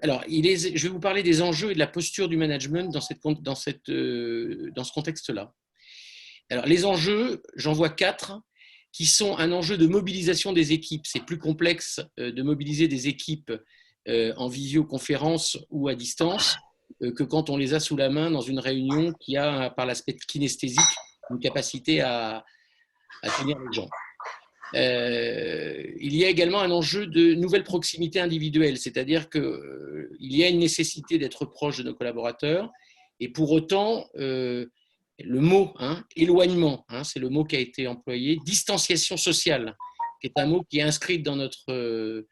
Alors, je vais vous parler des enjeux et de la posture du management dans ce contexte-là. Alors, les enjeux, j'en vois 4 qui sont un enjeu de mobilisation des équipes. C'est plus complexe de mobiliser des équipes en visioconférence ou à distance que quand on les a sous la main dans une réunion qui a, par l'aspect kinesthésique, une capacité à tenir les gens. Il y a également un enjeu de nouvelle proximité individuelle, c'est-à-dire qu'il y a une nécessité d'être proche de nos collaborateurs, et pour autant, le mot éloignement, c'est le mot qui a été employé, distanciation sociale, qui est un mot qui est inscrit dans notre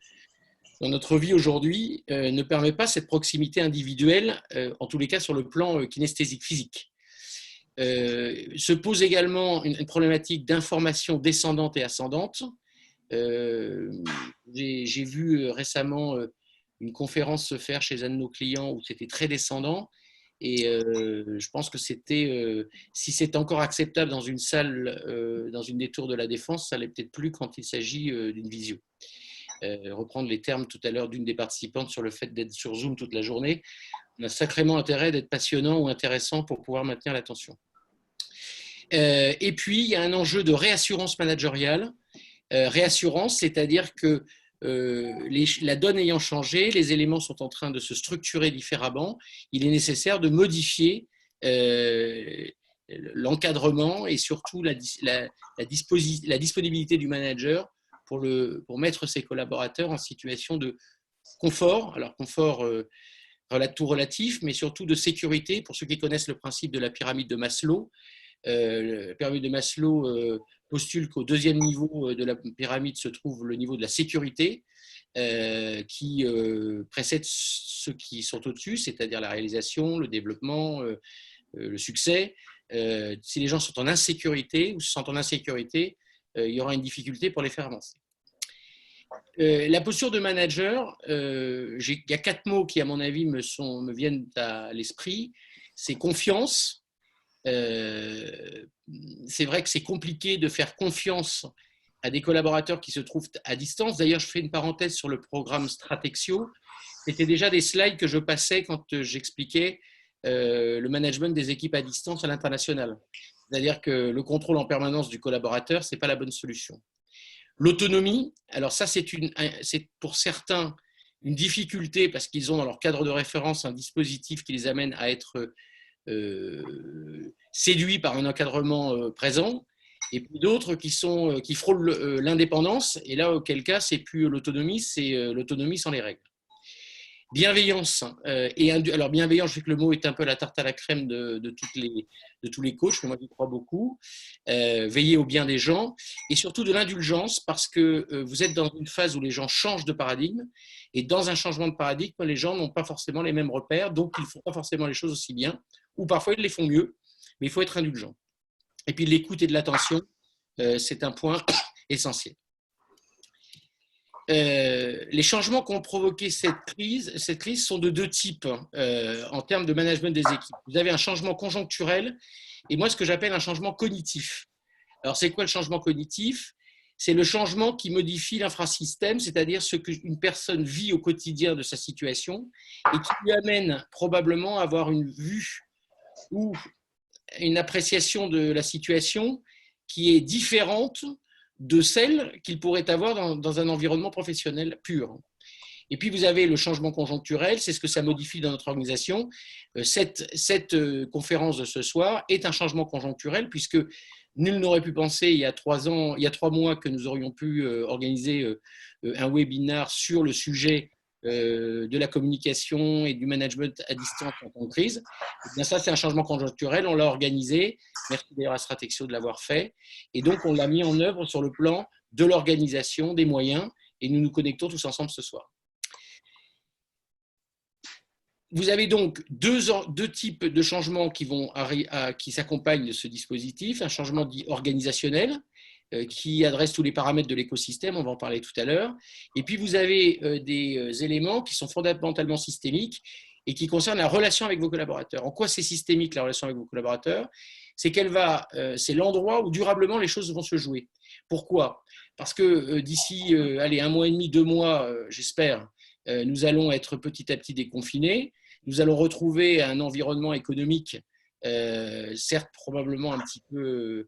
vie aujourd'hui, ne permet pas cette proximité individuelle, en tous les cas sur le plan kinesthésique physique. Se pose également une problématique d'information descendante et ascendante. J'ai vu récemment une conférence se faire chez un de nos clients où c'était très descendant, et je pense que si c'est encore acceptable dans une salle, dans une des tours de la Défense, ça l'est peut-être plus quand il s'agit d'une visio. Reprendre les termes tout à l'heure d'une des participantes sur le fait d'être sur Zoom toute la journée, on a sacrément intérêt d'être passionnant ou intéressant pour pouvoir maintenir l'attention. Et puis, il y a un enjeu de réassurance managériale. Réassurance, c'est-à-dire que la donne ayant changé, les éléments sont en train de se structurer différemment. Il est nécessaire de modifier l'encadrement et surtout la disponibilité du manager pour mettre ses collaborateurs en situation de confort. Alors, confort tout relatif, mais surtout de sécurité. Pour ceux qui connaissent le principe de la pyramide de Maslow, la pyramide de Maslow postule qu'au deuxième niveau de la pyramide se trouve le niveau de la sécurité, qui précède ceux qui sont au-dessus, c'est-à-dire la réalisation, le développement, le succès. Si les gens sont en insécurité ou se sentent en insécurité, il y aura une difficulté pour les faire avancer. La posture de manager, il y a 4 mots qui, à mon avis, me viennent à l'esprit. C'est confiance. C'est vrai que c'est compliqué de faire confiance à des collaborateurs qui se trouvent à distance. D'ailleurs, je fais une parenthèse sur le programme Stratexio. C'était déjà des slides que je passais quand j'expliquais le management des équipes à distance à l'international. C'est-à-dire que le contrôle en permanence du collaborateur, ce n'est pas la bonne solution. L'autonomie, alors ça, c'est pour certains une difficulté parce qu'ils ont dans leur cadre de référence un dispositif qui les amène à être séduits par un encadrement présent, et puis d'autres qui frôlent l'indépendance, et là, auquel cas, c'est plus l'autonomie, c'est l'autonomie sans les règles. Bienveillance, alors bienveillance, je sais que le mot est un peu la tarte à la crème de tous les coachs, mais moi j'y crois beaucoup. Veiller au bien des gens, et surtout de l'indulgence, parce que vous êtes dans une phase où les gens changent de paradigme, et dans un changement de paradigme, les gens n'ont pas forcément les mêmes repères, donc ils ne font pas forcément les choses aussi bien, ou parfois ils les font mieux, mais il faut être indulgent. Et puis l'écoute et de l'attention, c'est un point essentiel. Les changements qu'ont provoqué cette crise sont de 2 types en termes de management des équipes. Vous avez un changement conjoncturel et moi ce que j'appelle un changement cognitif. Alors c'est quoi le changement cognitif? C'est le changement qui modifie l'infrasystème, c'est-à-dire ce qu'une personne vit au quotidien de sa situation et qui lui amène probablement à avoir une vue ou une appréciation de la situation qui est différente de celle qu'il pourrait avoir dans un environnement professionnel pur. Et puis, vous avez le changement conjoncturel, c'est ce que ça modifie dans notre organisation. Cette conférence de ce soir est un changement conjoncturel, puisque nul n'aurait pu penser il y a 3 mois que nous aurions pu organiser un webinaire sur le sujet de la communication et du management à distance en temps de crise. Et bien ça, c'est un changement conjoncturel, on l'a organisé, merci d'ailleurs à Stratexio de l'avoir fait, et donc on l'a mis en œuvre sur le plan de l'organisation, des moyens, et nous nous connectons tous ensemble ce soir. Vous avez donc deux types de changements qui s'accompagnent de ce dispositif, un changement dit organisationnel, qui adresse tous les paramètres de l'écosystème, on va en parler tout à l'heure. Et puis, vous avez des éléments qui sont fondamentalement systémiques et qui concernent la relation avec vos collaborateurs. En quoi c'est systémique, la relation avec vos collaborateurs? C'est c'est l'endroit où durablement les choses vont se jouer. Pourquoi? Parce que d'ici 1 mois et demi, 2 mois, j'espère, nous allons être petit à petit déconfinés. Nous allons retrouver un environnement économique, certes probablement un petit peu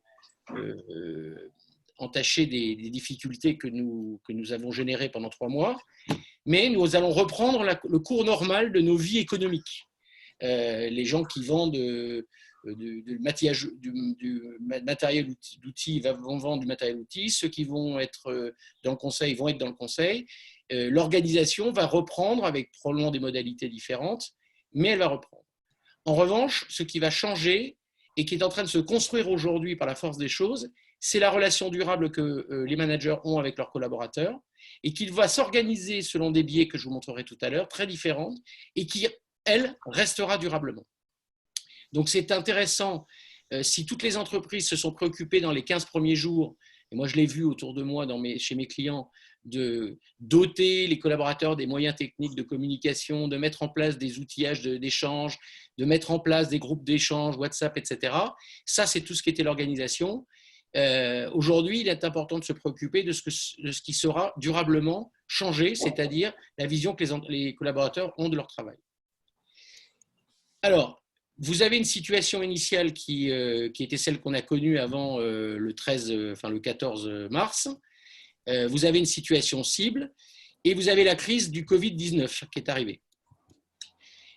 entaché des difficultés que nous avons générées pendant 3 mois, mais nous allons reprendre le cours normal de nos vies économiques. Les gens qui vendent du matériel d'outils vont vendre du matériel d'outils, ceux qui vont être dans le conseil vont être dans le conseil. L'organisation va reprendre avec probablement des modalités différentes, mais elle va reprendre. En revanche, ce qui va changer et qui est en train de se construire aujourd'hui par la force des choses, c'est la relation durable que les managers ont avec leurs collaborateurs et qui va s'organiser selon des biais que je vous montrerai tout à l'heure, très différentes, et qui, elle, restera durablement. Donc c'est intéressant, si toutes les entreprises se sont préoccupées dans les 15 premiers jours, et moi je l'ai vu autour de moi chez mes clients, de doter les collaborateurs des moyens techniques de communication, de mettre en place des outillages d'échange, de mettre en place des groupes d'échange, WhatsApp, etc. Ça, c'est tout ce qui était l'organisation. Aujourd'hui, il est important de se préoccuper de ce qui sera durablement changé, c'est-à-dire la vision que les collaborateurs ont de leur travail. Alors, vous avez une situation initiale qui était celle qu'on a connue avant le 14 mars. Vous avez une situation cible et vous avez la crise du Covid-19 qui est arrivée.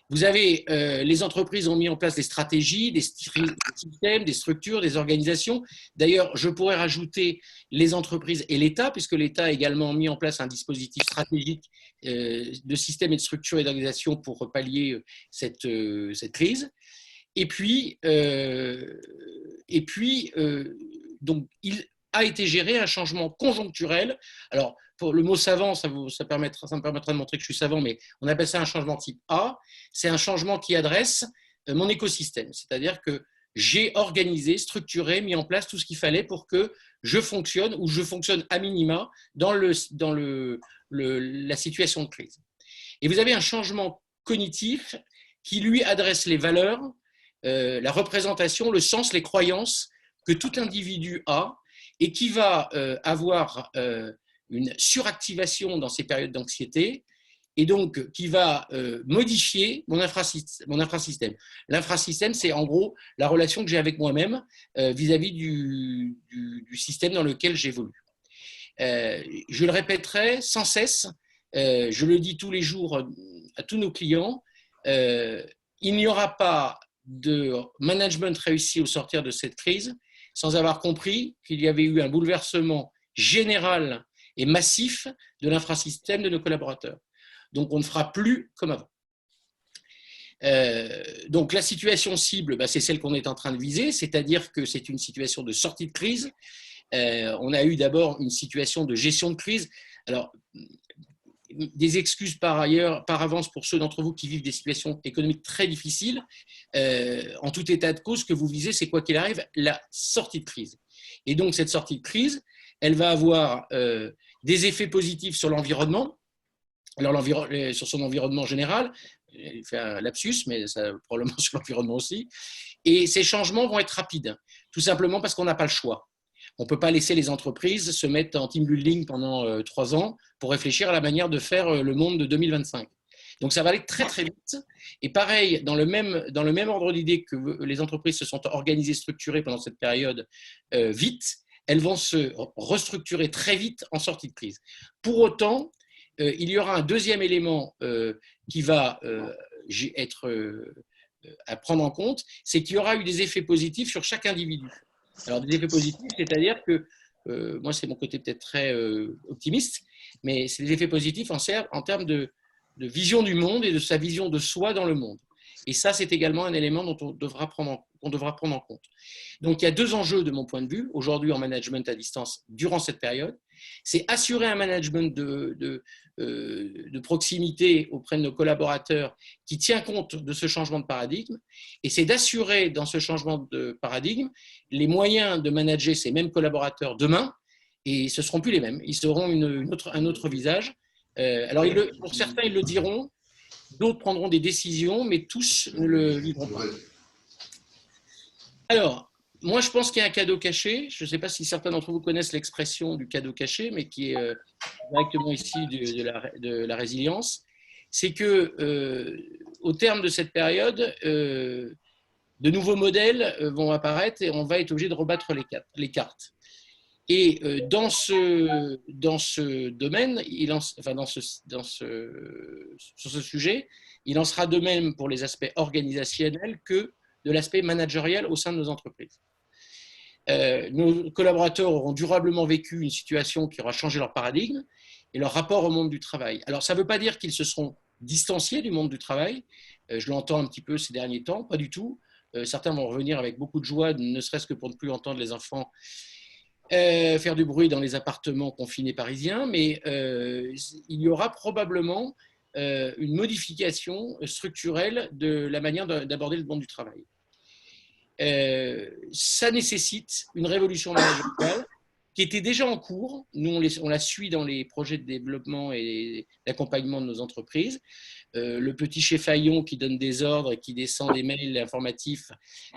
Vous avez, les entreprises ont mis en place des stratégies, des systèmes, des structures, des organisations. D'ailleurs, je pourrais rajouter les entreprises et l'État, puisque l'État a également mis en place un dispositif stratégique de système et de structure et d'organisation pour pallier cette crise. Et puis donc, il a été géré un changement conjoncturel. Alors, pour le mot savant, ça me permettra de montrer que je suis savant, mais on appelle ça un changement type A. C'est un changement qui adresse mon écosystème. C'est-à-dire que j'ai organisé, structuré, mis en place tout ce qu'il fallait pour que je fonctionne ou je fonctionne à minima dans la situation de crise. Et vous avez un changement cognitif qui lui adresse les valeurs, la représentation, le sens, les croyances que tout individu a et qui va avoir une suractivation dans ces périodes d'anxiété et donc qui va modifier mon infrasystème. L'infrasystème, c'est en gros la relation que j'ai avec moi-même vis-à-vis du système dans lequel j'évolue. Je le répéterai sans cesse, je le dis tous les jours à tous nos clients, il n'y aura pas de management réussi au sortir de cette crise sans avoir compris qu'il y avait eu un bouleversement général et massif de l'infrasystème de nos collaborateurs. Donc, on ne fera plus comme avant. Donc, la situation cible, c'est celle qu'on est en train de viser, c'est-à-dire que c'est une situation de sortie de crise. On a eu d'abord une situation de gestion de crise. Alors, des excuses par avance pour ceux d'entre vous qui vivent des situations économiques très difficiles. En tout état de cause, ce que vous visez, c'est quoi qu'il arrive, la sortie de crise. Et donc, cette sortie de crise, elle va avoir des effets positifs sur l'environnement, alors sur son environnement général, il fait un lapsus, mais ça, probablement sur l'environnement aussi. Et ces changements vont être rapides, tout simplement parce qu'on n'a pas le choix. On ne peut pas laisser les entreprises se mettre en team building pendant 3 ans pour réfléchir à la manière de faire le monde de 2025. Donc, ça va aller très, très vite. Et pareil, dans le même ordre d'idée que les entreprises se sont organisées, structurées pendant cette période vite, elles vont se restructurer très vite en sortie de crise. Pour autant, il y aura un deuxième élément qui va être à prendre en compte, c'est qu'il y aura eu des effets positifs sur chaque individu. Alors, des effets positifs, c'est-à-dire que, moi c'est mon côté peut-être très optimiste, mais c'est des effets positifs en termes de vision du monde et de sa vision de soi dans le monde. Et ça, c'est également un élément dont on devra prendre en compte. Donc, il y a 2 enjeux de mon point de vue, aujourd'hui en management à distance, durant cette période. C'est assurer un management de proximité auprès de nos collaborateurs qui tient compte de ce changement de paradigme. Et c'est d'assurer dans ce changement de paradigme les moyens de manager ces mêmes collaborateurs demain. Et ce ne seront plus les mêmes. Ils auront un autre visage. Alors, pour certains, ils le diront. D'autres prendront des décisions, mais tous ne le vivront pas. Alors, moi, je pense qu'il y a un cadeau caché. Je ne sais pas si certains d'entre vous connaissent l'expression du cadeau caché, mais qui est directement ici de la résilience. c'est que au terme de cette période, de nouveaux modèles vont apparaître et on va être obligé de rebattre les cartes. Et dans ce domaine, sur ce sujet, il en sera de même pour les aspects organisationnels que de l'aspect managérial au sein de nos entreprises. Nos collaborateurs auront durablement vécu une situation qui aura changé leur paradigme et leur rapport au monde du travail. Alors, ça ne veut pas dire qu'ils se seront distanciés du monde du travail. Je l'entends un petit peu ces derniers temps, pas du tout. Certains vont revenir avec beaucoup de joie, ne serait-ce que pour ne plus entendre les enfants faire du bruit dans les appartements confinés parisiens, mais il y aura probablement une modification structurelle de la manière d'aborder le monde du travail. Ça nécessite une révolution managériale qui était déjà en cours. Nous, on la suit dans les projets de développement et d'accompagnement de nos entreprises. Le petit chef Fayon qui donne des ordres et qui descend des mails informatifs,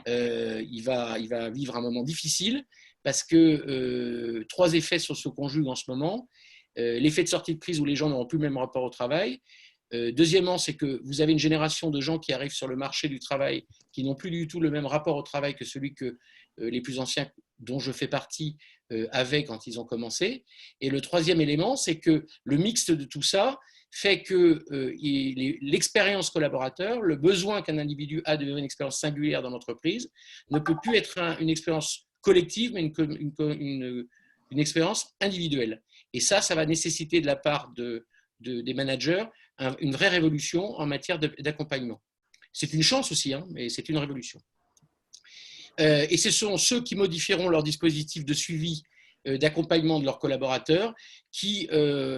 il va vivre un moment difficile parce que 3 effets se conjuguent en ce moment. L'effet de sortie de crise où les gens n'auront plus le même rapport au travail. Deuxièmement, c'est que vous avez une génération de gens qui arrivent sur le marché du travail qui n'ont plus du tout le même rapport au travail que celui que les plus anciens, dont je fais partie, avaient quand ils ont commencé. Et le troisième élément, c'est que le mixte de tout ça fait que l'expérience collaborateur, le besoin qu'un individu a de vivre une expérience singulière dans l'entreprise, ne peut plus être une expérience collective, mais une expérience individuelle. Et ça va nécessiter de la part des managers une vraie révolution en matière d'accompagnement. C'est une chance aussi, hein, mais c'est une révolution. Et ce sont ceux qui modifieront leur dispositif de suivi d'accompagnement de leurs collaborateurs qui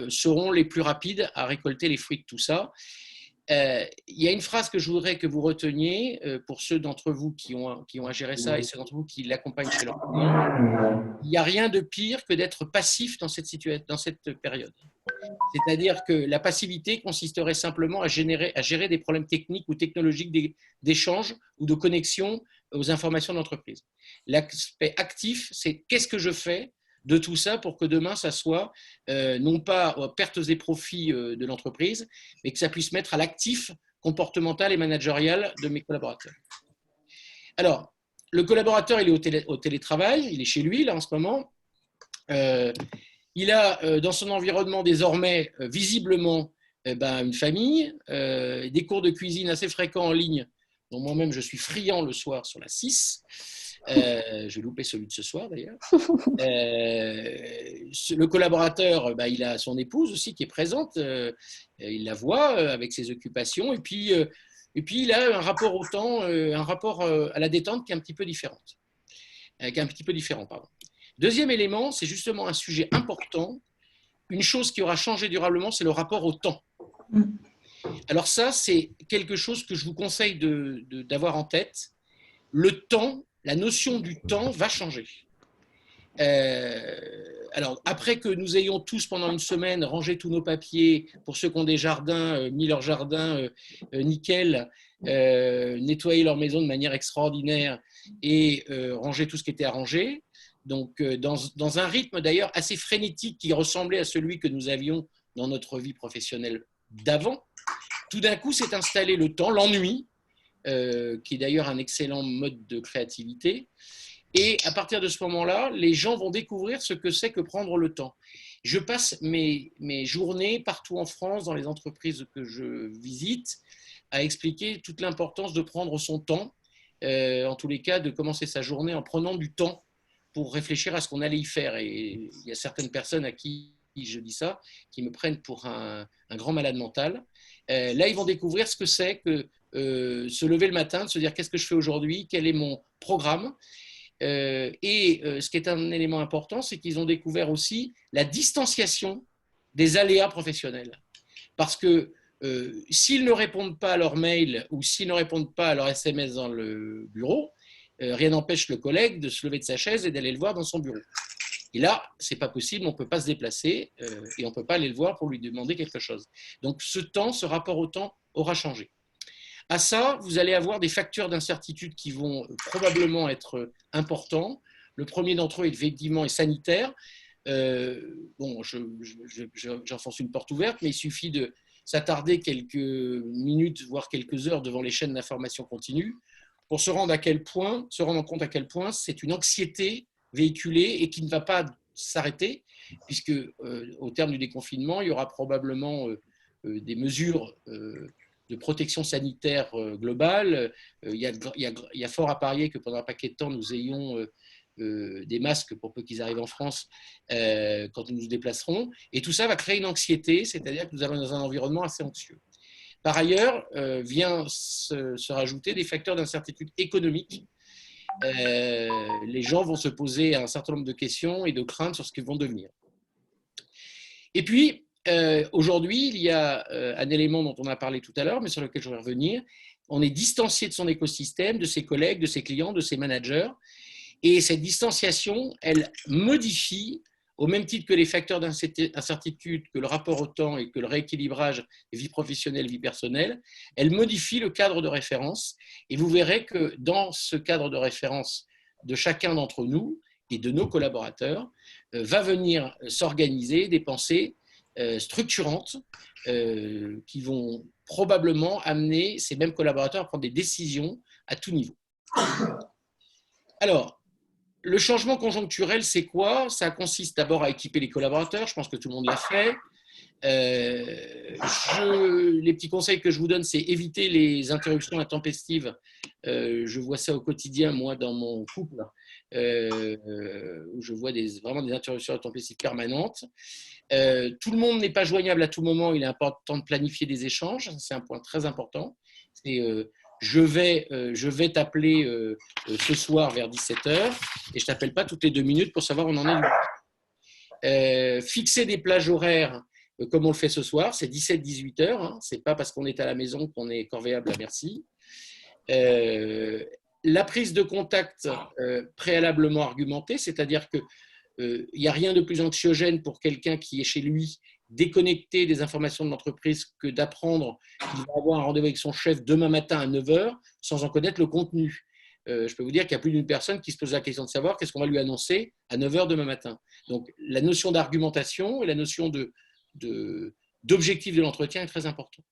seront les plus rapides à récolter les fruits de tout ça. Il y a une phrase que je voudrais que vous reteniez pour ceux d'entre vous qui ont à gérer ça et ceux d'entre vous qui l'accompagnent chez leurs clients. Il n'y a rien de pire que d'être passif dans cette période. C'est-à-dire que la passivité consisterait simplement à gérer des problèmes techniques ou technologiques d'échange ou de connexion aux informations de l'entreprise. L'aspect actif, c'est qu'est-ce que je fais de tout ça pour que demain, ça soit non pas pertes et profits de l'entreprise, mais que ça puisse mettre à l'actif comportemental et managérial de mes collaborateurs. Alors, le collaborateur, il est au télétravail, il est chez lui, là, en ce moment. Il a dans son environnement désormais visiblement une famille, des cours de cuisine assez fréquents en ligne, dont moi-même je suis friand le soir sur la 6. Je vais louper celui de ce soir d'ailleurs. Le collaborateur, il a son épouse aussi qui est présente, il la voit avec ses occupations, et puis il a un rapport au temps, un rapport à la détente qui est un petit peu différent. Deuxième élément, c'est justement un sujet important. Une chose qui aura changé durablement, c'est le rapport au temps. Alors ça, c'est quelque chose que je vous conseille d'avoir en tête. Le temps, la notion du temps va changer. Alors, après que nous ayons tous, pendant une semaine, rangé tous nos papiers, pour ceux qui ont des jardins, mis leur jardin nickel, nettoyé leur maison de manière extraordinaire et rangé tout ce qui était à ranger, donc dans un rythme d'ailleurs assez frénétique qui ressemblait à celui que nous avions dans notre vie professionnelle d'avant, tout d'un coup s'est installé le temps, l'ennui, qui est d'ailleurs un excellent mode de créativité. Et à partir de ce moment-là, les gens vont découvrir ce que c'est que prendre le temps. Je passe mes journées partout en France, dans les entreprises que je visite, à expliquer toute l'importance de prendre son temps, en tous les cas de commencer sa journée en prenant du temps pour réfléchir à ce qu'on allait y faire. Et il y a certaines personnes à qui je dis ça, qui me prennent pour un grand malade mental. Là, ils vont découvrir ce que c'est que se lever le matin, de se dire qu'est-ce que je fais aujourd'hui, quel est mon programme. Ce qui est un élément important, c'est qu'ils ont découvert aussi la distanciation des aléas professionnels. Parce que s'ils ne répondent pas à leur mail ou s'ils ne répondent pas à leur SMS dans le bureau, rien n'empêche le collègue de se lever de sa chaise et d'aller le voir dans son bureau. Et là, ce n'est pas possible, on ne peut pas se déplacer et on ne peut pas aller le voir pour lui demander quelque chose. Donc ce rapport au temps aura changé. À ça, vous allez avoir des facteurs d'incertitude qui vont probablement être importants. Le premier d'entre eux, effectivement, est sanitaire. J'enfonce une porte ouverte, mais il suffit s'attarder quelques minutes, voire quelques heures devant les chaînes d'information continue pour se rendre compte à quel point c'est une anxiété véhiculée et qui ne va pas s'arrêter, puisque au terme du déconfinement, il y aura probablement des mesures de protection sanitaire globale. Il y a fort à parier que pendant un paquet de temps, nous ayons des masques pour peu qu'ils arrivent en France quand nous nous déplacerons. Et tout ça va créer une anxiété, c'est-à-dire que nous allons dans un environnement assez anxieux. Par ailleurs, vient se rajouter des facteurs d'incertitude économique. Les gens vont se poser un certain nombre de questions et de craintes sur ce qu'ils vont devenir. Et puis, aujourd'hui, il y a un élément dont on a parlé tout à l'heure, mais sur lequel je vais revenir. On est distancié de son écosystème, de ses collègues, de ses clients, de ses managers. Et cette distanciation, elle modifie, au même titre que les facteurs d'incertitude, que le rapport au temps et que le rééquilibrage vie professionnelle, vie personnelle, elle modifie le cadre de référence. Et vous verrez que dans ce cadre de référence de chacun d'entre nous et de nos collaborateurs, va venir s'organiser des pensées structurantes qui vont probablement amener ces mêmes collaborateurs à prendre des décisions à tout niveau. Alors, le changement conjoncturel, c'est quoi? Ça consiste d'abord à équiper les collaborateurs. Je pense que tout le monde l'a fait. Les petits conseils que je vous donne, c'est éviter les interruptions intempestives. Je vois ça au quotidien, moi, dans mon couple, où je vois vraiment des interruptions intempestives permanentes. Tout le monde n'est pas joignable à tout moment. Il est important de planifier des échanges. C'est un point très important. C'est je vais t'appeler ce soir vers 17h et je ne t'appelle pas toutes les 2 minutes pour savoir où on en est. Fixer des plages horaires comme on le fait ce soir, c'est 17-18 heures. Hein, ce n'est pas parce qu'on est à la maison qu'on est corvéable à merci. La prise de contact préalablement argumentée, c'est-à-dire qu'il n'y a rien de plus anxiogène pour quelqu'un qui est chez lui déconnecté des informations de l'entreprise que d'apprendre qu'il va avoir un rendez-vous avec son chef demain matin à 9h sans en connaître le contenu. Je peux vous dire qu'il y a plus d'une personne qui se pose la question de savoir qu'est-ce qu'on va lui annoncer à 9h demain matin. Donc, la notion d'argumentation et la notion d'objectif de l'entretien est très importante.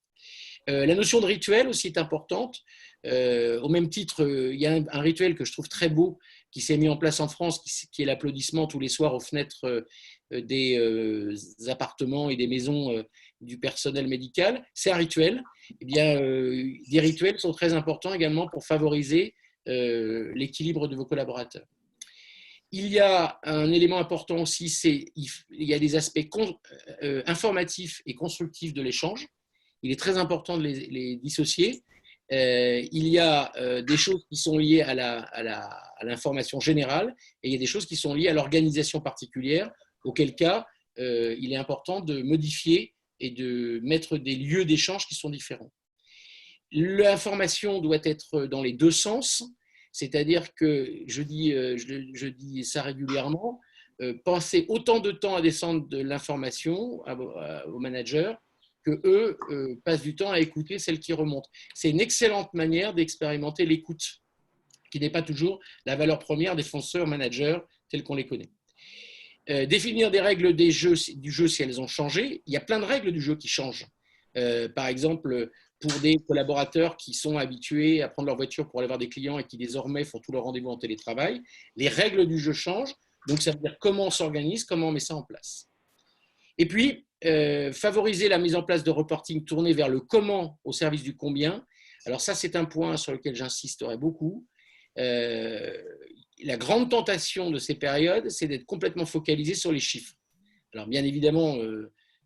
La notion de rituel aussi est importante. Au même titre, il y a un rituel que je trouve très beau qui s'est mis en place en France, qui est l'applaudissement tous les soirs aux fenêtres des appartements et des maisons du personnel médical. C'est un rituel. Eh bien, des rituels sont très importants également pour favoriser l'équilibre de vos collaborateurs. Il y a un élément important aussi, il y a des aspects informatifs et constructifs de l'échange. Il est très important de les dissocier. Il y a des choses qui sont liées à l'information générale et il y a des choses qui sont liées à l'organisation particulière, auquel cas il est important de modifier et de mettre des lieux d'échange qui sont différents. L'information doit être dans les deux sens, c'est-à-dire que, je dis ça régulièrement, passer autant de temps à descendre de l'information aux managers que eux passent du temps à écouter celle qui remonte. C'est une excellente manière d'expérimenter l'écoute, qui n'est pas toujours la valeur première des fonceurs managers tels qu'on les connaît. Définir des règles du jeu si elles ont changé. Il y a plein de règles du jeu qui changent. Par exemple, pour des collaborateurs qui sont habitués à prendre leur voiture pour aller voir des clients et qui désormais font tous leurs rendez-vous en télétravail, les règles du jeu changent. Donc, ça veut dire comment on s'organise, comment on met ça en place. Et puis, favoriser la mise en place de reporting tourné vers le comment au service du combien. Alors ça, c'est un point sur lequel j'insisterai beaucoup. La grande tentation de ces périodes, c'est d'être complètement focalisé sur les chiffres. Alors bien évidemment,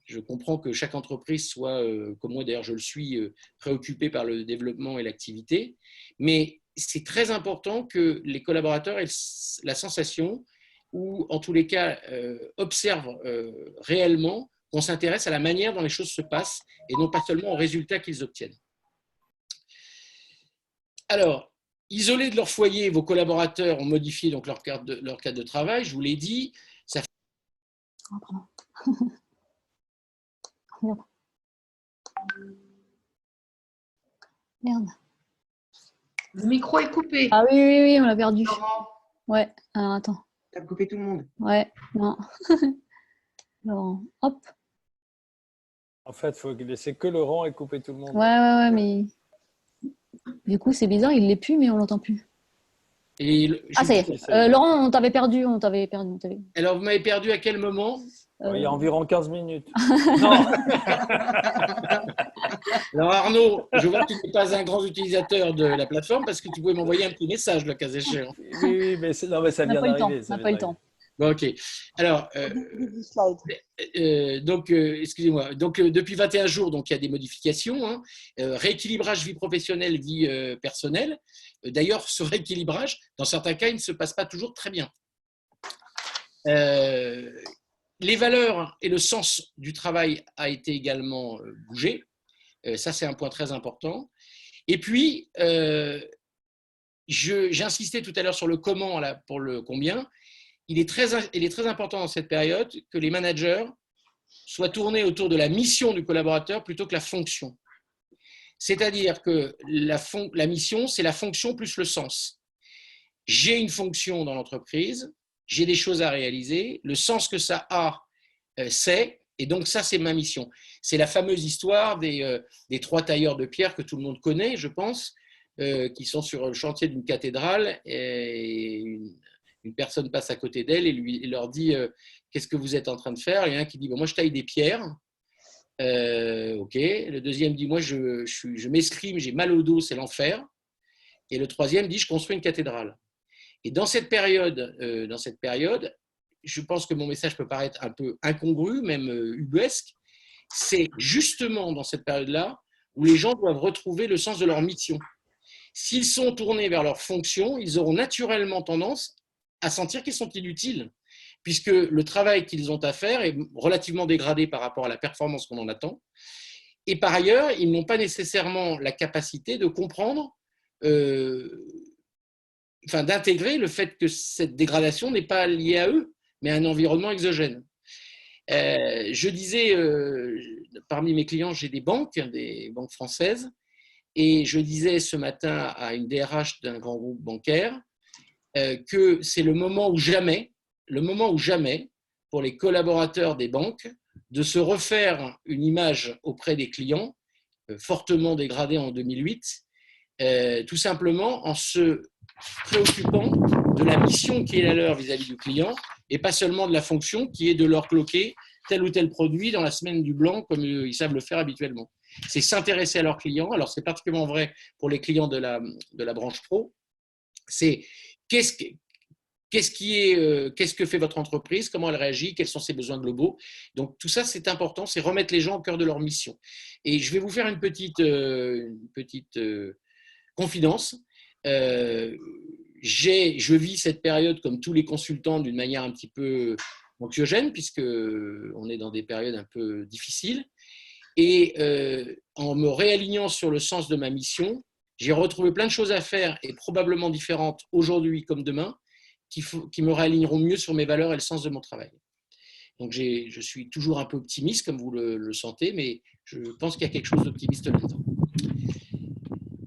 je comprends que chaque entreprise soit, comme moi d'ailleurs je le suis, préoccupée par le développement et l'activité, mais c'est très important que les collaborateurs aient la sensation ou en tous les cas observent réellement qu'on s'intéresse à la manière dont les choses se passent et non pas seulement aux résultats qu'ils obtiennent. Alors, isolés de leur foyer, vos collaborateurs ont modifié donc leur cadre de travail, je vous l'ai dit. Ça... Oh, pardon. Merde. Merde. Le micro est coupé. Ah oui, oui, oui, on l'a perdu. Laurent. Ouais, alors attends. T'as coupé tout le monde. Ouais, non. Laurent, hop. En fait, il faut laisser que Laurent et couper tout le monde. Ouais, mais du coup, c'est bizarre, il l'est plus, mais on l'entend plus. Ah, ça y est. Laurent, on t'avait perdu. Alors, vous m'avez perdu à quel moment? Il y a environ 15 minutes. Non. Alors Arnaud, je vois que tu n'es pas un grand utilisateur de la plateforme parce que tu pouvais m'envoyer un petit message, le cas échéant. Oui, mais ça vient d'arriver. On n'a pas eu le temps. Bon, ok. Alors, excusez-moi. Donc, depuis 21 jours, donc, il y a des modifications. Hein. Rééquilibrage vie professionnelle, vie personnelle. D'ailleurs, ce rééquilibrage, dans certains cas, il ne se passe pas toujours très bien. Les valeurs et le sens du travail a été également bougé. Ça, c'est un point très important. Et puis, j'ai insisté tout à l'heure sur le comment là, pour le combien. Il est très important dans cette période que les managers soient tournés autour de la mission du collaborateur plutôt que la fonction. C'est-à-dire que la mission, c'est la fonction plus le sens. J'ai une fonction dans l'entreprise, j'ai des choses à réaliser, le sens que ça a, c'est, et donc ça, c'est ma mission. C'est la fameuse histoire des 3 tailleurs de pierre que tout le monde connaît, je pense, qui sont sur le chantier d'une cathédrale et une personne passe à côté d'elle et leur dit qu'est-ce que vous êtes en train de faire? Il y en a un qui dit moi je taille des pierres. Ok. Le deuxième dit moi je m'escrime, j'ai mal au dos, c'est l'enfer. Et le troisième dit je construis une cathédrale. Et dans cette période, je pense que mon message peut paraître un peu incongru, même ubuesque. C'est justement dans cette période-là où les gens doivent retrouver le sens de leur mission. S'ils sont tournés vers leur fonction, ils auront naturellement tendance à sentir qu'ils sont inutiles, puisque le travail qu'ils ont à faire est relativement dégradé par rapport à la performance qu'on en attend. Et par ailleurs, ils n'ont pas nécessairement la capacité de comprendre, d'intégrer le fait que cette dégradation n'est pas liée à eux, mais à un environnement exogène. Je disais, parmi mes clients, j'ai des banques françaises, et je disais ce matin à une DRH d'un grand groupe bancaire que c'est le moment ou jamais, pour les collaborateurs des banques, de se refaire une image auprès des clients, fortement dégradée en 2008, tout simplement en se préoccupant de la mission qui est la leur vis-à-vis du client et pas seulement de la fonction qui est de leur cloquer tel ou tel produit dans la semaine du blanc comme ils savent le faire habituellement. C'est s'intéresser à leurs clients. Alors, c'est particulièrement vrai pour les clients de la branche pro. C'est qu'est-ce que fait votre entreprise, comment elle réagit, quels sont ses besoins globaux. Donc, tout ça, c'est important, c'est remettre les gens au cœur de leur mission. Et je vais vous faire une petite confidence. Je vis cette période, comme tous les consultants, d'une manière un petit peu anxiogène, puisqu'on est dans des périodes un peu difficiles. Et en me réalignant sur le sens de ma mission, j'ai retrouvé plein de choses à faire et probablement différentes aujourd'hui comme demain, qui me réaligneront mieux sur mes valeurs et le sens de mon travail. Donc je suis toujours un peu optimiste, comme vous le sentez, mais je pense qu'il y a quelque chose d'optimiste là-dedans.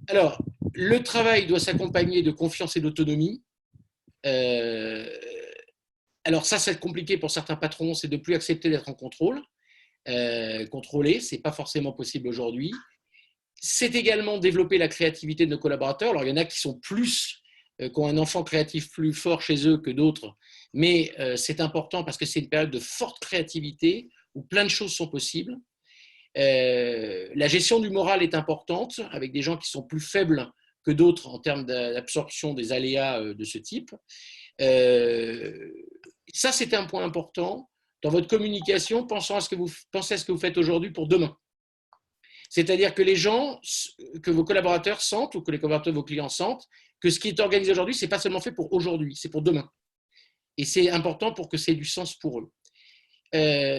Alors, le travail doit s'accompagner de confiance et d'autonomie. Alors ça, c'est compliqué pour certains patrons, c'est de ne plus accepter d'être en contrôle. Contrôler, ce n'est pas forcément possible aujourd'hui. C'est également développer la créativité de nos collaborateurs. Alors, il y en a qui sont qui ont un enfant créatif plus fort chez eux que d'autres, mais c'est important parce que c'est une période de forte créativité où plein de choses sont possibles. La gestion du moral est importante avec des gens qui sont plus faibles que d'autres en termes d'absorption des aléas de ce type. Ça, c'est un point important. Dans votre communication, pensez à ce que vous faites aujourd'hui pour demain. C'est-à-dire que les gens, que vos collaborateurs sentent ou que les collaborateurs de vos clients sentent que ce qui est organisé aujourd'hui, ce n'est pas seulement fait pour aujourd'hui, c'est pour demain. Et c'est important pour que ça ait du sens pour eux.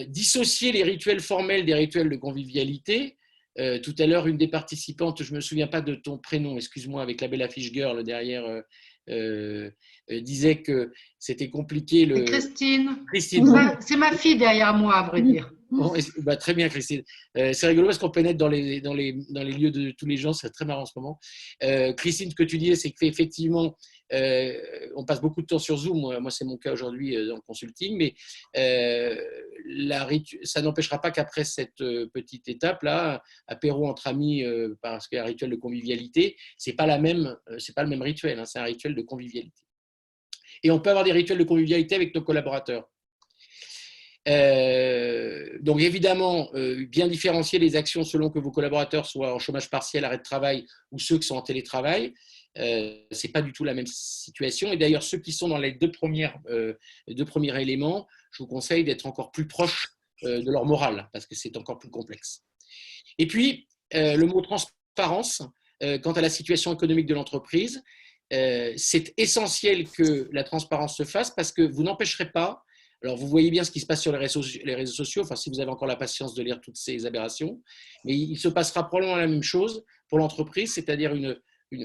Dissocier les rituels formels des rituels de convivialité. Tout à l'heure, une des participantes, je ne me souviens pas de ton prénom, excuse-moi, avec la belle affiche girl derrière, disait que c'était compliqué. Christine. Christine. C'est ma fille derrière moi, à vrai dire. Bon, très bien, Christine. C'est rigolo parce qu'on pénètre dans les lieux de tous les gens. C'est très marrant en ce moment. Christine, ce que tu disais, c'est qu'effectivement, on passe beaucoup de temps sur Zoom. Moi c'est mon cas aujourd'hui dans le consulting. Mais ça n'empêchera pas qu'après cette petite étape-là, apéro entre amis, parce qu'il y a un rituel de convivialité, c'est pas le même rituel. Hein, c'est un rituel de convivialité. Et on peut avoir des rituels de convivialité avec nos collaborateurs. Donc évidemment, bien différencier les actions selon que vos collaborateurs soient en chômage partiel, arrêt de travail ou ceux qui sont en télétravail, c'est pas du tout la même situation. Et d'ailleurs, ceux qui sont dans les deux premiers éléments, je vous conseille d'être encore plus proche de leur morale parce que c'est encore plus complexe. Et puis, le mot transparence, quant à la situation économique de l'entreprise, c'est essentiel que la transparence se fasse parce que vous n'empêcherez pas. Alors, vous voyez bien ce qui se passe sur les réseaux sociaux, enfin, si vous avez encore la patience de lire toutes ces aberrations, mais il se passera probablement la même chose pour l'entreprise, c'est-à-dire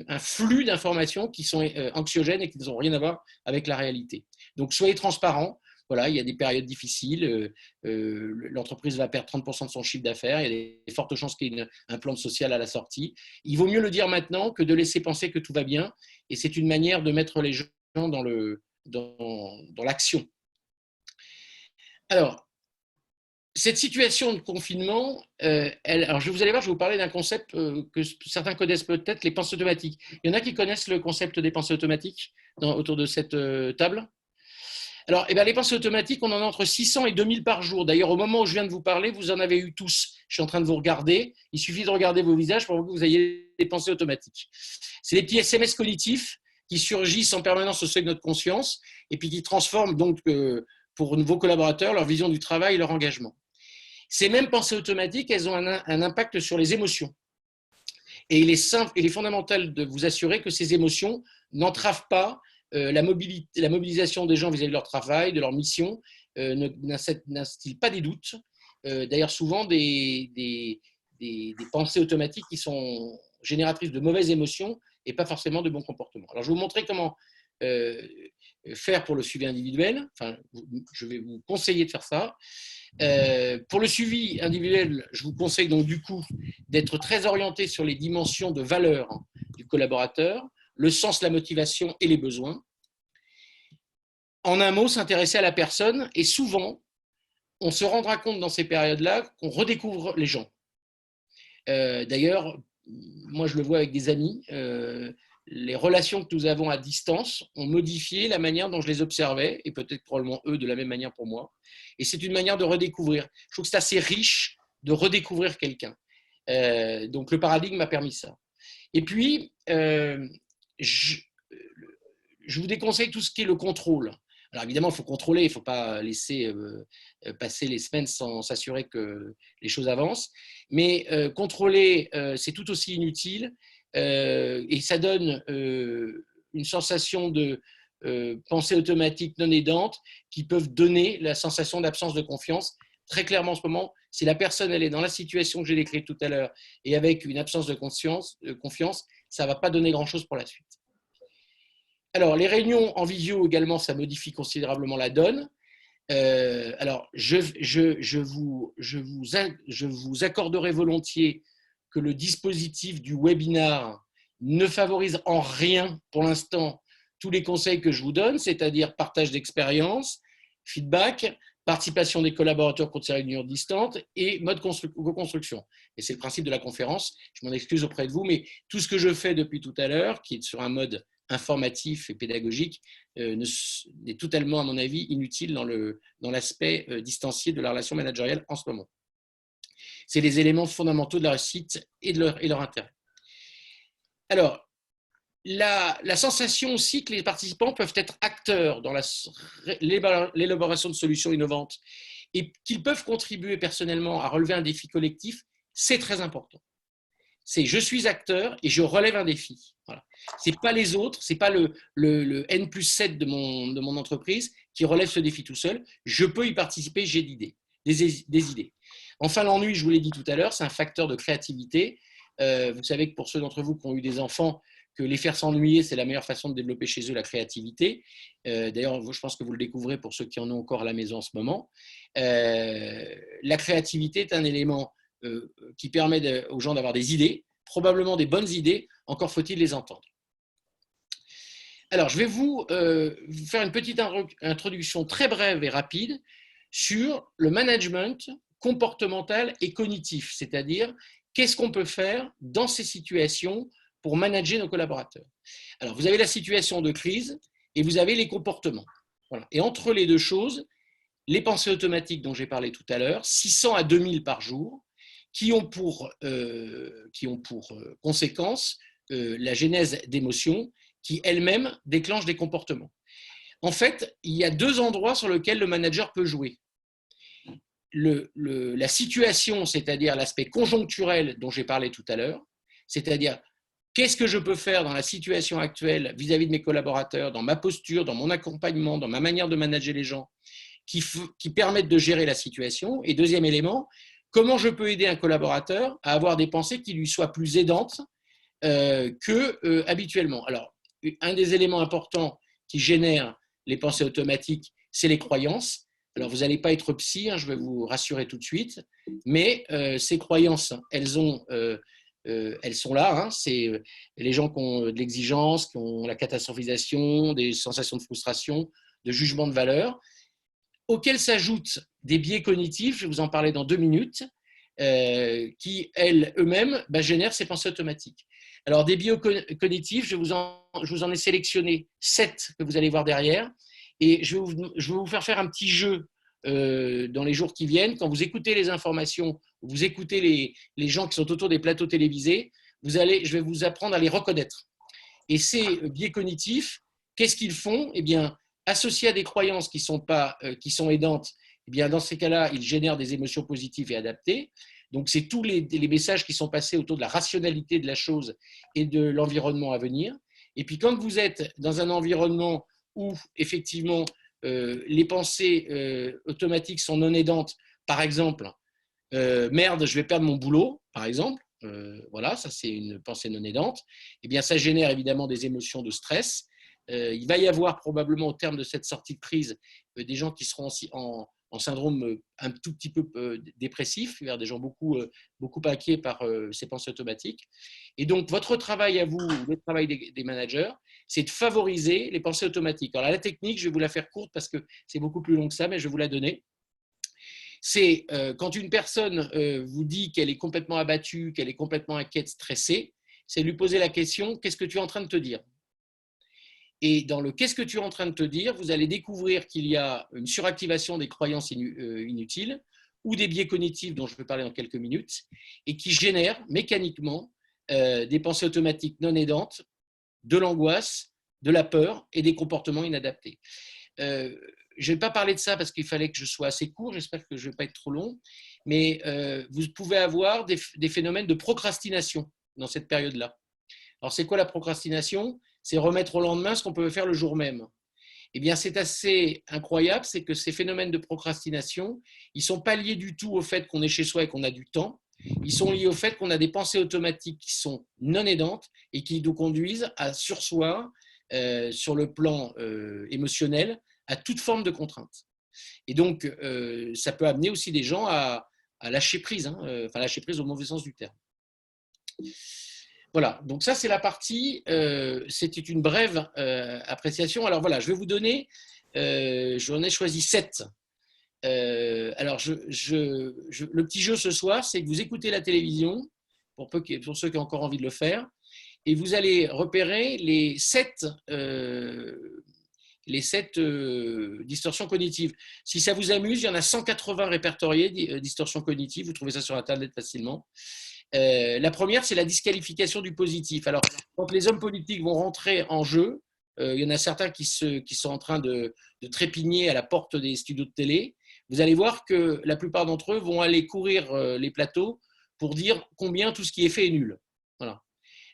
un flux d'informations qui sont anxiogènes et qui n'ont rien à voir avec la réalité. Donc, soyez transparents. Voilà, il y a des périodes difficiles, l'entreprise va perdre 30% de son chiffre d'affaires, il y a des fortes chances qu'il y ait un plan social à la sortie. Il vaut mieux le dire maintenant que de laisser penser que tout va bien, et c'est une manière de mettre les gens dans l'action. Alors, cette situation de confinement, alors vous allez voir, je vais vous parler d'un concept que certains connaissent peut-être, les pensées automatiques. Il y en a qui connaissent le concept des pensées automatiques autour de cette table. Alors, les pensées automatiques, on en a entre 600 et 2000 par jour. D'ailleurs, au moment où je viens de vous parler, vous en avez eu tous. Je suis en train de vous regarder. Il suffit de regarder vos visages pour que vous ayez des pensées automatiques. C'est des petits SMS cognitifs qui surgissent en permanence au seuil de notre conscience et puis qui transforment donc pour vos collaborateurs leur vision du travail et leur engagement. Ces mêmes pensées automatiques, elles ont un impact sur les émotions. Et il est fondamental de vous assurer que ces émotions n'entravent pas la mobilisation des gens vis-à-vis de leur travail, de leur mission, n'instille pas des doutes. D'ailleurs, souvent des pensées automatiques qui sont génératrices de mauvaises émotions et pas forcément de bons comportements. Alors, je vais vous montrer comment faire pour le suivi individuel. Enfin, je vais vous conseiller de faire ça. Pour le suivi individuel, je vous conseille donc du coup d'être très orienté sur les dimensions de valeur du collaborateur, le sens, la motivation et les besoins. En un mot, s'intéresser à la personne, et souvent, on se rendra compte dans ces périodes-là qu'on redécouvre les gens. D'ailleurs, moi je le vois avec des amis, les relations que nous avons à distance ont modifié la manière dont je les observais, et peut-être probablement eux de la même manière pour moi. Et c'est une manière de redécouvrir. Je trouve que c'est assez riche de redécouvrir quelqu'un. Donc le paradigme a permis ça. Et puis, je vous déconseille tout ce qui est le contrôle. Alors évidemment, il faut contrôler, il ne faut pas laisser passer les semaines sans s'assurer que les choses avancent. Mais contrôler, c'est tout aussi inutile et ça donne une sensation de pensée automatique non aidante qui peuvent donner la sensation d'absence de confiance. Très clairement, en ce moment, si la personne elle est dans la situation que j'ai décrite tout à l'heure et avec une absence de confiance, ça ne va pas donner grand-chose pour la suite. Alors, les réunions en visio également, ça modifie considérablement la donne. Alors, je vous accorderai volontiers que le dispositif du webinar ne favorise en rien, pour l'instant, tous les conseils que je vous donne, c'est-à-dire partage d'expérience, feedback, participation des collaborateurs pour ces réunions distantes et mode co-construction. Et c'est le principe de la conférence. Je m'en excuse auprès de vous, mais tout ce que je fais depuis tout à l'heure, qui est sur un mode informatif et pédagogique, est totalement, à mon avis, inutile dans l'aspect distancié de la relation managériale en ce moment. C'est les éléments fondamentaux de la réussite et leur intérêt. Alors, la sensation aussi que les participants peuvent être acteurs dans l'élaboration de solutions innovantes et qu'ils peuvent contribuer personnellement à relever un défi collectif, c'est très important. C'est je suis acteur et je relève un défi. Voilà. Ce n'est pas les autres, ce n'est pas le N+7 de mon entreprise qui relève ce défi tout seul. Je peux y participer, j'ai des idées. Enfin, l'ennui, je vous l'ai dit tout à l'heure, c'est un facteur de créativité. Vous savez que pour ceux d'entre vous qui ont eu des enfants, que les faire s'ennuyer, c'est la meilleure façon de développer chez eux la créativité. D'ailleurs, je pense que vous le découvrez pour ceux qui en ont encore à la maison en ce moment. La créativité est un élément qui permet aux gens d'avoir des idées, probablement des bonnes idées, encore faut-il les entendre. Alors, je vais vous faire une petite introduction très brève et rapide sur le management comportemental et cognitif, c'est-à-dire qu'est-ce qu'on peut faire dans ces situations pour manager nos collaborateurs. Alors, vous avez la situation de crise et vous avez les comportements. Voilà. Et entre les deux choses, les pensées automatiques dont j'ai parlé tout à l'heure, 600 à 2000 par jour, qui ont pour conséquence la genèse d'émotions qui elles-mêmes déclenchent des comportements. En fait, il y a deux endroits sur lesquels le manager peut jouer. La situation, c'est-à-dire l'aspect conjoncturel dont j'ai parlé tout à l'heure, c'est-à-dire qu'est-ce que je peux faire dans la situation actuelle vis-à-vis de mes collaborateurs, dans ma posture, dans mon accompagnement, dans ma manière de manager les gens, qui permettent de gérer la situation. Et deuxième élément, comment je peux aider un collaborateur à avoir des pensées qui lui soient plus aidantes qu'habituellement. Alors, un des éléments importants qui génèrent les pensées automatiques, c'est les croyances. Alors, vous n'allez pas être psy, je vais vous rassurer tout de suite, mais ces croyances, elles sont là. C'est les gens qui ont de l'exigence, qui ont la catastrophisation, des sensations de frustration, de jugement de valeur, auxquels s'ajoutent des biais cognitifs, je vais vous en parler dans 2 minutes, qui, eux-mêmes, génèrent ces pensées automatiques. Alors, des biais cognitifs, je vous en ai sélectionné 7 que vous allez voir derrière, et je vais vous faire un petit jeu dans les jours qui viennent. Quand vous écoutez les informations, vous écoutez les gens qui sont autour des plateaux télévisés, je vais vous apprendre à les reconnaître. Et ces biais cognitifs, qu'est-ce qu'ils font? Eh bien, associés à des croyances qui sont aidantes, eh bien, dans ces cas-là, ils génèrent des émotions positives et adaptées. Donc, c'est tous les messages qui sont passés autour de la rationalité de la chose et de l'environnement à venir. Et puis, quand vous êtes dans un environnement où, effectivement, les pensées automatiques sont non aidantes, par exemple, merde, je vais perdre mon boulot, par exemple, voilà, ça c'est une pensée non aidante, eh bien, ça génère évidemment des émotions de stress. Il va y avoir probablement au terme de cette sortie de crise des gens qui seront en syndrome un tout petit peu dépressif, des gens beaucoup inquiets par ces pensées automatiques. Et donc, votre travail à vous, le travail des managers, c'est de favoriser les pensées automatiques. Alors, la technique, je vais vous la faire courte parce que c'est beaucoup plus long que ça, mais je vais vous la donner. C'est quand une personne vous dit qu'elle est complètement abattue, qu'elle est complètement inquiète, stressée, c'est lui poser la question « Qu'est-ce que tu es en train de te dire ?» Et dans le « qu'est-ce que tu es en train de te dire », vous allez découvrir qu'il y a une suractivation des croyances inutiles ou des biais cognitifs dont je vais parler dans quelques minutes et qui génèrent mécaniquement des pensées automatiques non aidantes, de l'angoisse, de la peur et des comportements inadaptés. Je ne vais pas parler de ça parce qu'il fallait que je sois assez court, j'espère que je ne vais pas être trop long, mais vous pouvez avoir des phénomènes de procrastination dans cette période-là. Alors, c'est quoi la procrastination? C'est remettre au lendemain ce qu'on peut faire le jour même. Eh bien, c'est assez incroyable, c'est que ces phénomènes de procrastination, ils ne sont pas liés du tout au fait qu'on est chez soi et qu'on a du temps. Ils sont liés au fait qu'on a des pensées automatiques qui sont non aidantes et qui nous conduisent à surseoir sur le plan émotionnel à toute forme de contrainte. Et donc, ça peut amener aussi des gens à lâcher prise, enfin lâcher prise au mauvais sens du terme. Voilà, donc ça c'est la partie, c'était une brève appréciation. Alors voilà, je vais vous donner, j'en ai choisi 7. Alors, le petit jeu ce soir, c'est que vous écoutez la télévision, pour ceux qui ont encore envie de le faire, et vous allez repérer les 7 distorsions cognitives. Si ça vous amuse, il y en a 180 répertoriées, distorsions cognitives, vous trouvez ça sur Internet facilement. La première, c'est la disqualification du positif. Alors, quand les hommes politiques vont rentrer en jeu, il y en a certains qui sont en train de trépigner à la porte des studios de télé. Vous allez voir que la plupart d'entre eux vont aller courir les plateaux pour dire combien tout ce qui est fait est nul. Voilà.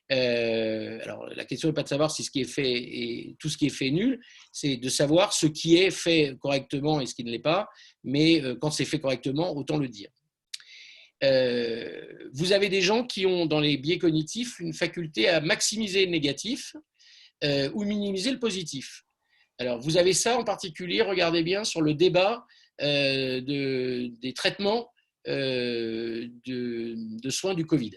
Alors, la question n'est pas de savoir si tout ce qui est fait est nul, c'est de savoir ce qui est fait correctement et ce qui ne l'est pas, mais quand c'est fait correctement, autant le dire. vous avez des gens qui ont, dans les biais cognitifs, une faculté à maximiser le négatif ou minimiser le positif. Alors, vous avez ça en particulier, regardez bien, sur le débat des traitements de soins du Covid.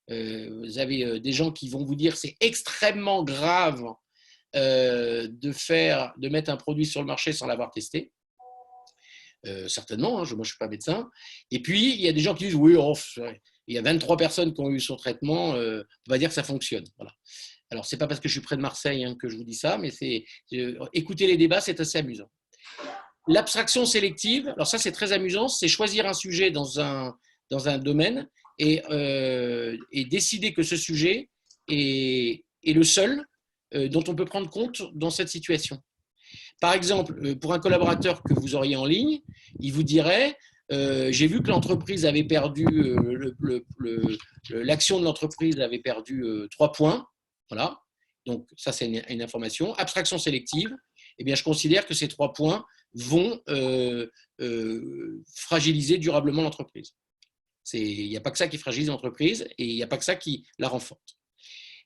Vous avez des gens qui vont vous dire que c'est extrêmement grave de mettre un produit sur le marché sans l'avoir testé. Certainement, hein, moi je ne suis pas médecin. Et puis, il y a des gens qui disent, oui, il y a 23 personnes qui ont eu son traitement, on va dire que ça fonctionne. Voilà. Alors, ce n'est pas parce que je suis près de Marseille que je vous dis ça, mais écouter les débats, c'est assez amusant. L'abstraction sélective, alors ça c'est très amusant, c'est choisir un sujet dans un domaine et décider que ce sujet est le seul dont on peut prendre compte dans cette situation. Par exemple, pour un collaborateur que vous auriez en ligne, il vous dirait j'ai vu que l'entreprise avait perdu, l'action de l'entreprise avait perdu 3 points. Voilà. Donc, ça, c'est une information. Abstraction sélective, eh bien, je considère que ces 3 points vont fragiliser durablement l'entreprise. Il n'y a pas que ça qui fragilise l'entreprise et il n'y a pas que ça qui la renforce.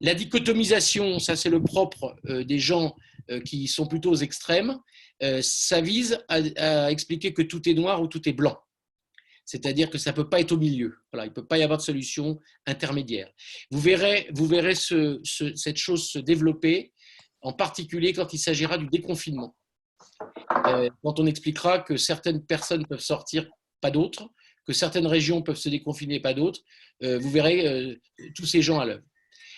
La dichotomisation, ça c'est le propre des gens qui sont plutôt aux extrêmes, ça vise à expliquer que tout est noir ou tout est blanc. C'est-à-dire que ça ne peut pas être au milieu. Voilà, il ne peut pas y avoir de solution intermédiaire. Vous verrez cette chose se développer, en particulier quand il s'agira du déconfinement. Quand on expliquera que certaines personnes peuvent sortir, pas d'autres, que certaines régions peuvent se déconfiner, pas d'autres, vous verrez tous ces gens à l'œuvre.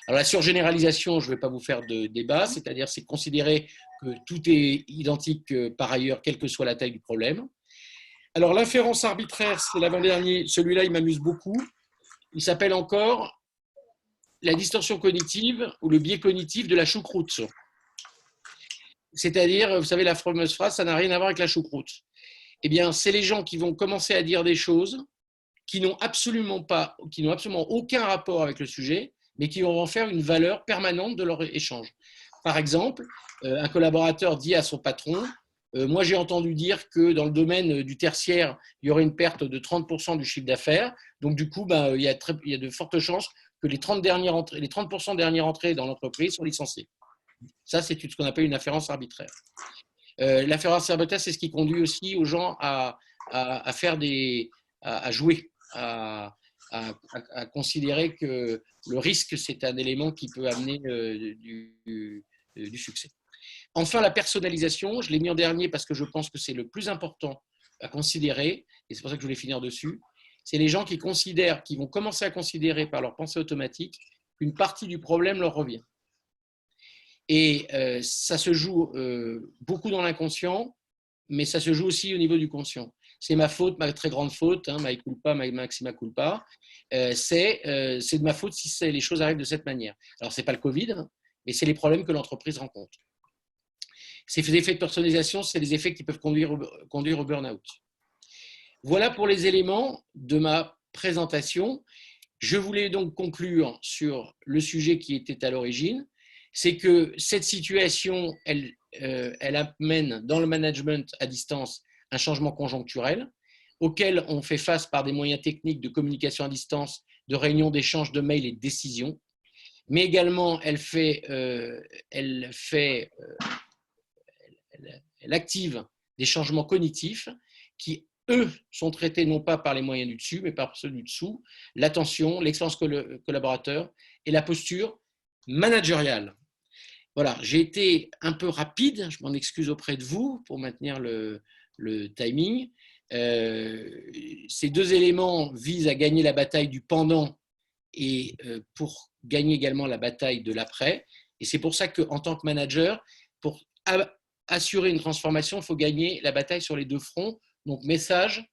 Alors la surgénéralisation, je ne vais pas vous faire de débat, c'est-à-dire c'est considérer que tout est identique par ailleurs, quelle que soit la taille du problème. Alors l'inférence arbitraire, c'est l'avant-dernier, celui-là il m'amuse beaucoup, il s'appelle encore la distorsion cognitive ou le biais cognitif de la choucroute. C'est-à-dire, vous savez la fameuse phrase, ça n'a rien à voir avec la choucroute. Eh bien, c'est les gens qui vont commencer à dire des choses qui n'ont absolument aucun rapport avec le sujet, mais qui vont en faire une valeur permanente de leur échange. Par exemple, un collaborateur dit à son patron moi, j'ai entendu dire que dans le domaine du tertiaire, il y aurait une perte de 30% du chiffre d'affaires. Donc, du coup, il y a de fortes chances que les 30% dernières entrées dans l'entreprise sont licenciées. Ça, c'est ce qu'on appelle une afférence arbitraire. L'afférence arbitraire, c'est ce qui conduit aussi aux gens à jouer, à considérer que le risque, c'est un élément qui peut amener du succès. Enfin, la personnalisation, je l'ai mis en dernier parce que je pense que c'est le plus important à considérer, et c'est pour ça que je voulais finir dessus. C'est les gens qui vont commencer à considérer par leur pensée automatique qu'une partie du problème leur revient. Et ça se joue beaucoup dans l'inconscient, mais ça se joue aussi au niveau du conscient. C'est ma faute, ma très grande faute, hein, ma culpa, ma maxima culpa. C'est de ma faute si les choses arrivent de cette manière. Alors, ce n'est pas le Covid, hein, mais c'est les problèmes que l'entreprise rencontre. Ces effets de personnalisation, c'est des effets qui peuvent conduire au burn-out. Voilà pour les éléments de ma présentation. Je voulais donc conclure sur le sujet qui était à l'origine. C'est que cette situation, elle amène dans le management à distance un changement conjoncturel auquel on fait face par des moyens techniques de communication à distance, de réunion, d'échange de mails et de décisions. Mais également, elle active des changements cognitifs qui, eux, sont traités non pas par les moyens du dessus, mais par ceux du dessous, l'attention, l'expérience collaborateur et la posture managériale. Voilà, j'ai été un peu rapide, je m'en excuse auprès de vous pour maintenir le timing. Ces deux éléments visent à gagner la bataille du pendant et pour gagner également la bataille de l'après. Et c'est pour ça qu'en tant que manager, pour assurer une transformation, il faut gagner la bataille sur les deux fronts. Donc, message,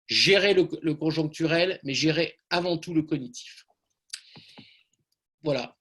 gérer le conjoncturel, mais gérer avant tout le cognitif. Voilà.